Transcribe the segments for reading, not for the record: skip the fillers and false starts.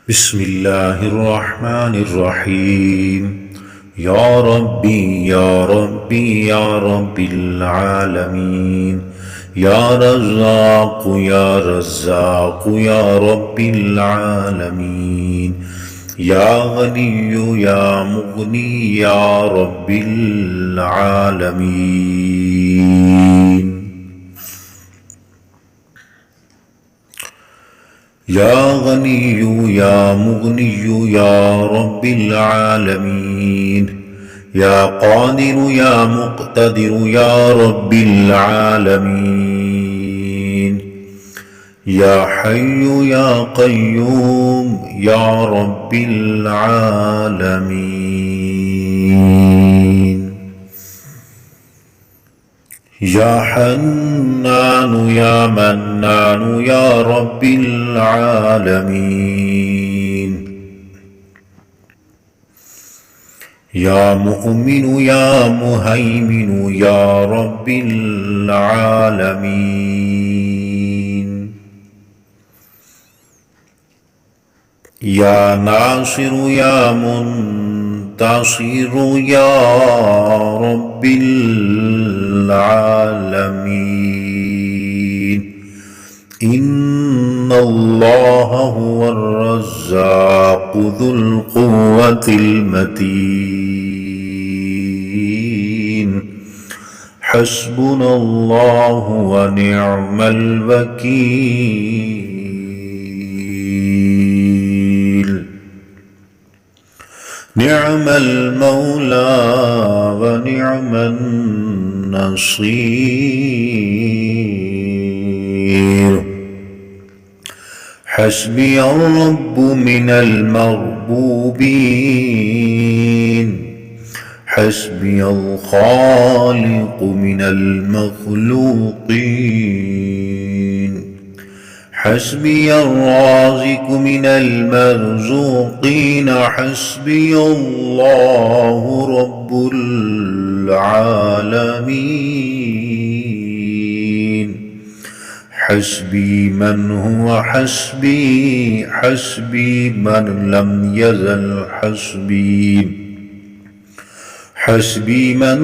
بسم الله الرحمن الرحيم. يا ربي يا ربي يا رب العالمين، يا رزاق يا رزاق يا رب العالمين، يا غني يا مغني يا رب العالمين. يا غني يا مغني يا رب العالمين، يا قادر يا مقتدر يا رب العالمين، يا حي يا قيوم يا رب العالمين، يا حنان يا منان يا رب العالمين، يا مؤمن يا مهيمن يا رب العالمين، يا ناصر يا منتصر يا رب العالمين. إن الله هو الرزاق ذو القوة المتين، حسبنا الله ونعم الوكيل، نعم المولى ونعم النصير. حسبي الرب من المربوبين، حسبي الخالق من المخلوقين، حسبي الرازق من المرزوقين، حسبي الله رب العالمين. حسبي من هو حسبي، حسبي من لم يزل حسبي، حسبي من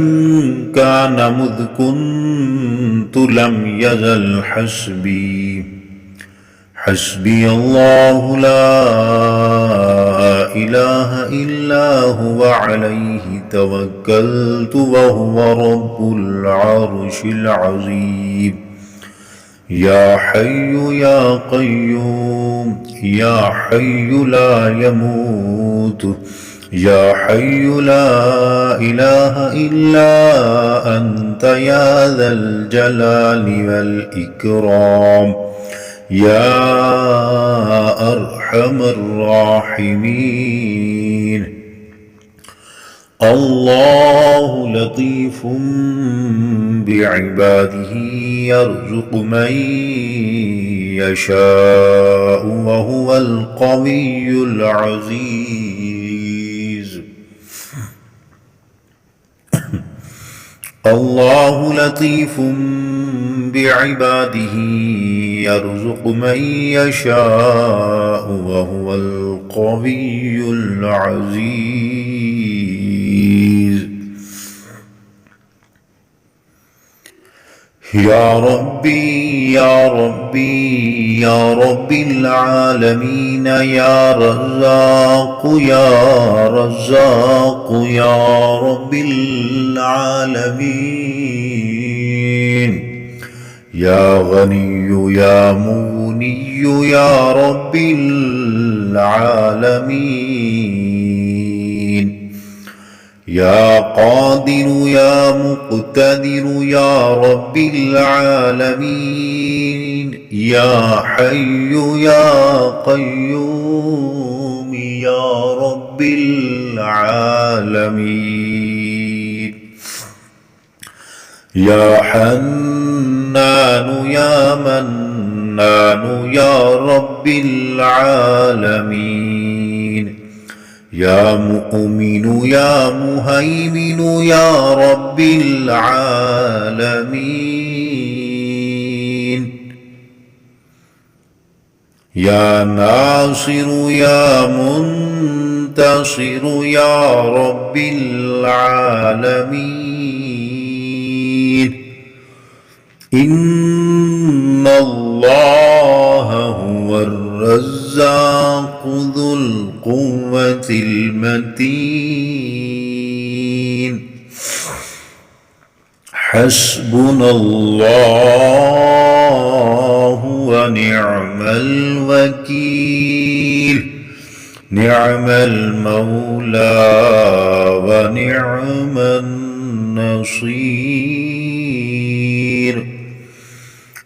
كان مذ كنت لم يزل حسبي. حسبي الله لا إله إلا هو عليه توكلت وهو رب العرش العظيم. يا حي يا قيوم يا حي لا يموت، يا حي لا إله إلا أنت يا ذا الجلال والإكرام، يا أرحم الراحمين. الله لطيف بعباده يرزق من يشاء وهو القوي العزيز. الله لطيف بعباده يرزق من يشاء وهو القوي العزيز. يا ربي يا ربي يا رب العالمين، يا رزاق يا رزاق يا رب العالمين، يا غني يا مغني يا رب العالمين، يا قادر يا مقتدر يا رب العالمين، يا حي يا قيوم يا رب العالمين، يا حنان يا منان يا رب العالمين، يا مؤمن يا مهيمن يا رب العالمين، يا ناصر يا منتصر يا رب العالمين. إن الله هو الرزاق ذو القوة المتين. حسبنا الله ونعم الوكيل. نعم المولى ونعم النصير.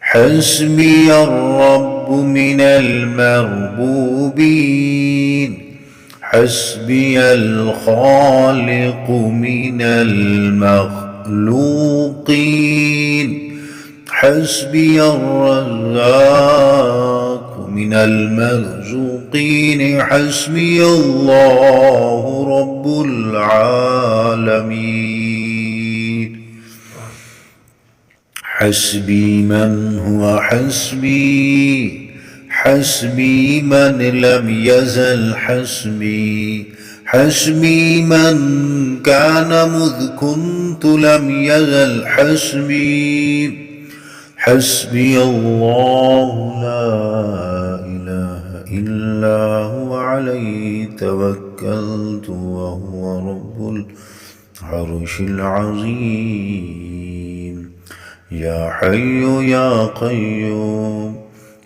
حسبي الرب من المربوبين. حسبي الخالق من المخلوقين. حسبي الرزاق من المرزوقين. حسبي الله رب العالمين. حسبي من هو حسبي. حسبي من لم يزل حسبي. حسبي من كان مذ كنت لم يزل حسبي. حسبي الله لا إله إلا هو عليه توكلت وهو رب العرش العظيم. يا حي يا قيوم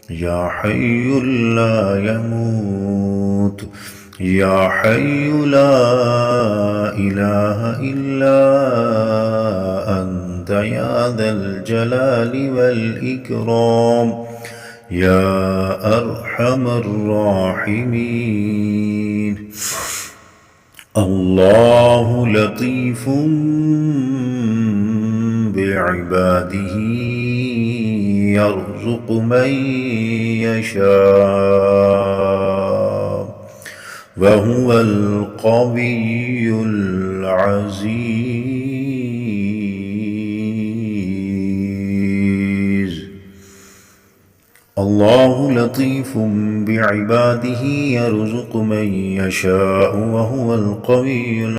يا حي لا يموت. يا حي لا إله إلا أنت يا ذا الجلال والإكرام. يا أرحم الراحمين. الله لطيف بعباده يرزق من يشاء وهو القوي العزيز. الله لطيف بعباده يرزق من يشاء وهو القوي